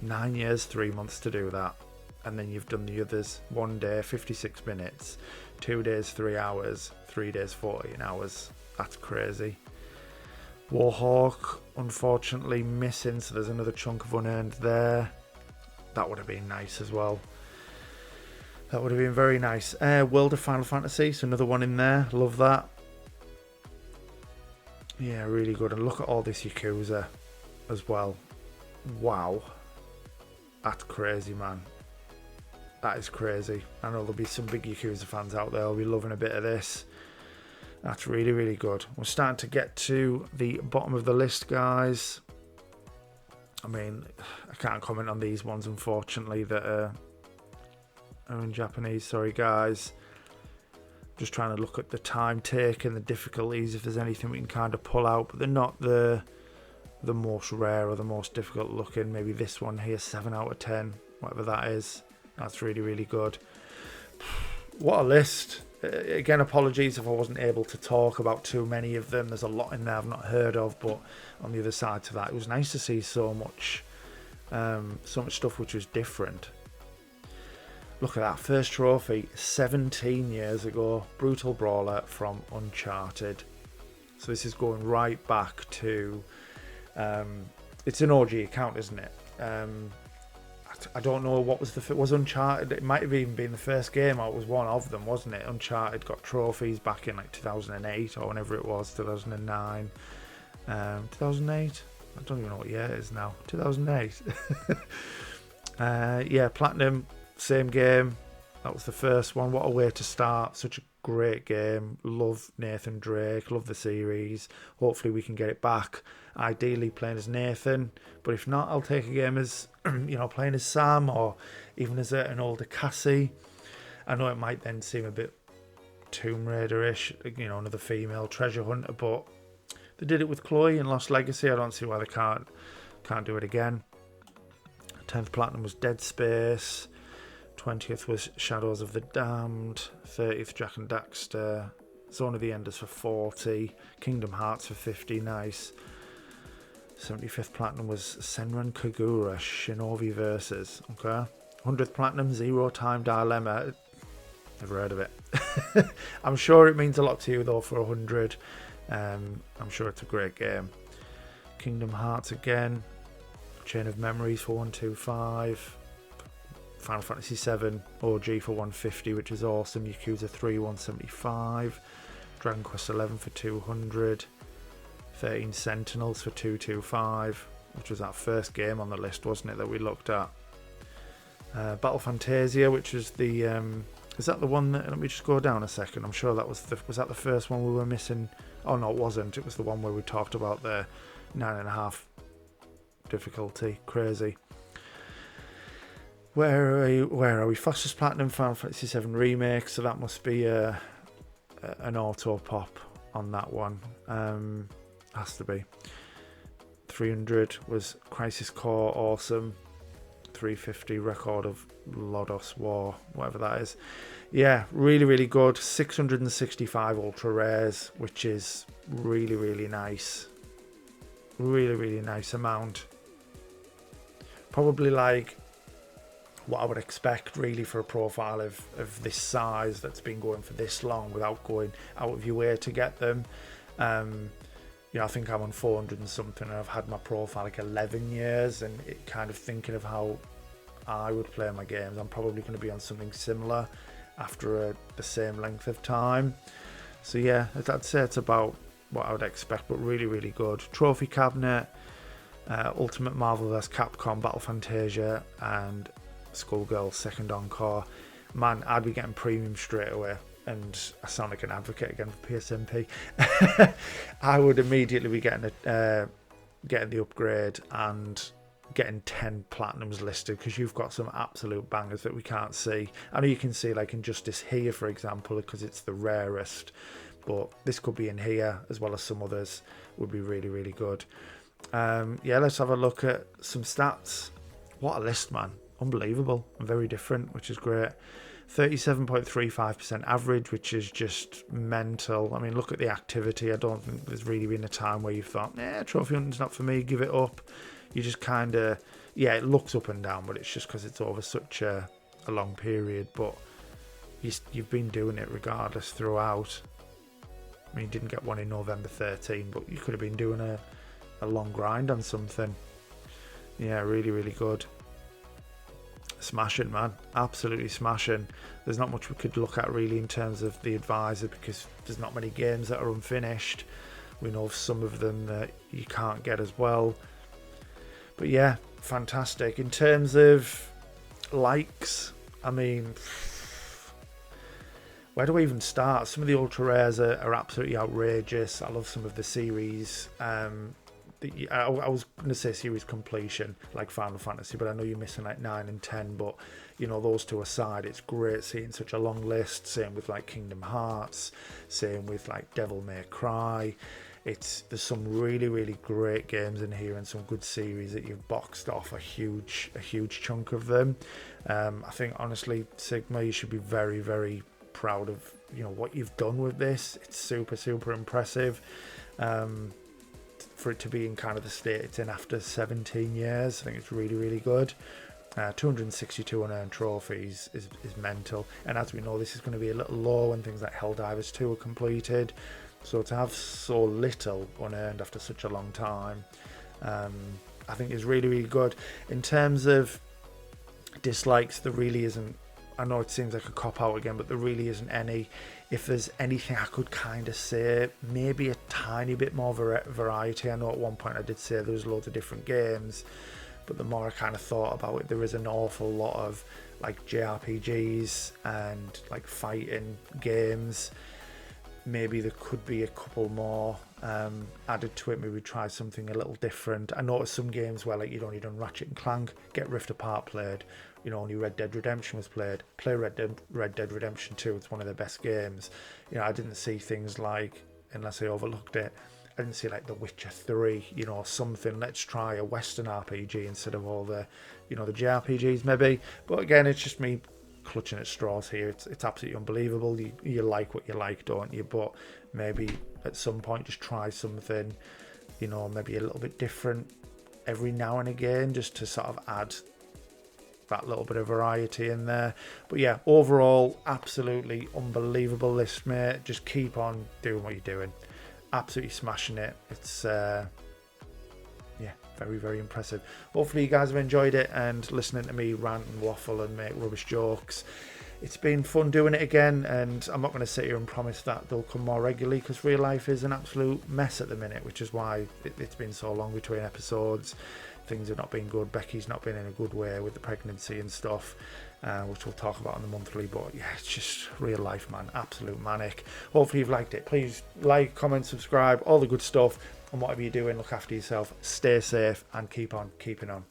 9 years, 3 months to do that. And then you've done the others. 1 day, 56 minutes. 2 days, 3 hours. 3 days, 14 hours. That's crazy. Warhawk, unfortunately missing, so there's another chunk of unearned there. That would have been nice as well. That would have been very nice. World of Final Fantasy, so another one in there. Love that. Yeah, really good. And look at all this Yakuza as well. Wow. That's crazy, man. That is crazy. I know there'll be some big Yakuza fans out there who'll be loving a bit of this. That's really, really good. We're starting to get to the bottom of the list, guys. I mean, I can't comment on these ones, unfortunately, that are in Japanese. Sorry, guys. Just trying to look at the time taken, the difficulties, if there's anything we can kind of pull out. But they're not the most rare or the most difficult looking. Maybe this one here, 7 out of 10, whatever that is. That's really, really good. What a list. Again, apologies if I wasn't able to talk about too many of them. There's a lot in there I've not heard of, but on the other side to that, it was nice to see so much stuff which was different. Look at that first trophy, 17 years ago, Brutal Brawler from Uncharted. So this is going right back to, it's an OG account, isn't it? I don't know what was Uncharted. It might have even been the first game, or it was one of them, wasn't it? Uncharted got trophies back in like 2008 or whenever it was, 2009, 2008. I don't even know what year it is now. 2008. Yeah, Platinum, same game. That was the first one. What a way to start. Such a great game. Love Nathan Drake. Love the series. Hopefully we can get it back. Ideally playing as Nathan. But if not, I'll take a game as, playing as Sam or even as an older Cassie. I know it might then seem a bit Tomb Raider-ish, another female treasure hunter, but they did it with Chloe in Lost Legacy. I don't see why they can't do it again. 10th Platinum was Dead Space. 20th was Shadows of the Damned. 30th Jack and Daxter. Zone of the Enders for 40. Kingdom Hearts for 50. Nice. 75th Platinum was Senran Kagura Shinobi Versus. Okay. 100th Platinum Zero Time Dilemma. Never heard of it. I'm sure it means a lot to you though for 100. I'm sure it's a great game. Kingdom Hearts again. Chain of Memories for 125. Final Fantasy 7 OG for 150, which is awesome. Yakuza 3 175. Dragon Quest 11 for 200. 13 Sentinels for 225, which was that first game on the list, wasn't it, that we looked at. Battle Fantasia, which was the is that the one that, let me just go down a second, I'm sure that was that the first one we were missing? Oh no, it wasn't. It was the one where we talked about the 9.5 difficulty. Crazy. Where are we? Fastest Platinum Final Fantasy 7 Remake, so that must be an auto pop on that one. Has to be. 300 was Crisis Core, awesome. 350 Record of Lodos War, whatever that is. Yeah, really, really good. 665 ultra rares, which is really, really nice. Really, really nice amount. Probably like what I would expect really for a profile of this size that's been going for this long without going out of your way to get them. I think I'm on 400 and something, and I've had my profile like 11 years, and it kind of thinking of how I would play my games, I'm probably going to be on something similar after the same length of time. So yeah, I'd say it's about what I would expect, but really, really good. Trophy Cabinet, Ultimate Marvel vs. Capcom, Battle Fantasia, and Skullgirl Second Encore. Man, I'd be getting premium straight away. And I sound like an advocate again for PSMP. I would immediately be getting the upgrade and getting 10 platinums listed, because you've got some absolute bangers that we can't see. I know you can see like Injustice here, for example, because it's the rarest, but this could be in here as well as some others. Would be really, really good. Yeah, let's have a look at some stats. What a list, man. Unbelievable and very different, which is great. 37.35% average, which is just mental. I mean, look at the activity. I don't think there's really been a time where you've thought, trophy hunting's not for me, give it up. You just kind of, it looks up and down, but it's just because it's over such a long period. But you've been doing it regardless throughout. I mean, you didn't get one in November 13, but you could have been doing a long grind on something. Yeah, really, really good. Smashing, man. Absolutely smashing. There's not much we could look at really in terms of the advisor, because there's not many games that are unfinished. We know of some of them that you can't get as well. But yeah, fantastic. In terms of likes, I mean, where do I even start? Some of the ultra rares are absolutely outrageous. I love some of the series. I was going to say series completion, like Final Fantasy, but I know you're missing like 9 and 10. But, you know, those two aside, it's great seeing such a long list. Same with like Kingdom Hearts, same with like Devil May Cry. There's some really, really great games in here and some good series that you've boxed off a huge chunk of them. I think honestly, Sigma, you should be very, very proud of, you know, what you've done with this. It's super impressive. For it to be in kind of the state it's in after 17 years, I think it's really, really good. 262 unearned trophies is mental, and as we know, this is going to be a little low when things like Helldivers 2 are completed. So to have so little unearned after such a long time, I think is really, really good. In terms of dislikes, there really isn't. I know it seems like a cop-out again, but there really isn't any. If there's anything I could kind of say, maybe a tiny bit more variety. I know at one point I did say there was loads of different games, but the more I kind of thought about it, there is an awful lot of like JRPGs and like fighting games. Maybe there could be a couple more added to it. Maybe try something a little different. I noticed some games where like you'd only done Ratchet and Clank, get Rift Apart played, you know, only Red Dead Redemption was played. Play Red Dead Redemption 2, it's one of their best games. You know, I didn't see things like, unless I overlooked it, I didn't see like The Witcher 3, you know, something. Let's try a Western RPG instead of all the, you know, the JRPGs maybe. But again, it's just me clutching at straws here. It's absolutely unbelievable. You like what you like, don't you? But maybe at some point just try something, you know, maybe a little bit different every now and again, just to sort of add that little bit of variety in there. But yeah, overall, absolutely unbelievable list, mate. Just keep on doing what you're doing. Absolutely smashing it. It's yeah, very, very impressive. Hopefully you guys have enjoyed it and listening to me rant and waffle and make rubbish jokes. It's been fun doing it again, and I'm not going to sit here and promise that they'll come more regularly, because real life is an absolute mess at the minute, which is why it's been so long between episodes. Things have not been good. Becky's not been in a good way with the pregnancy and stuff, which we'll talk about in the monthly. But yeah, it's just real life, man. Absolute manic. Hopefully you've liked it. Please like, comment, subscribe, all the good stuff. And whatever you're doing, look after yourself, stay safe, and keep on keeping on.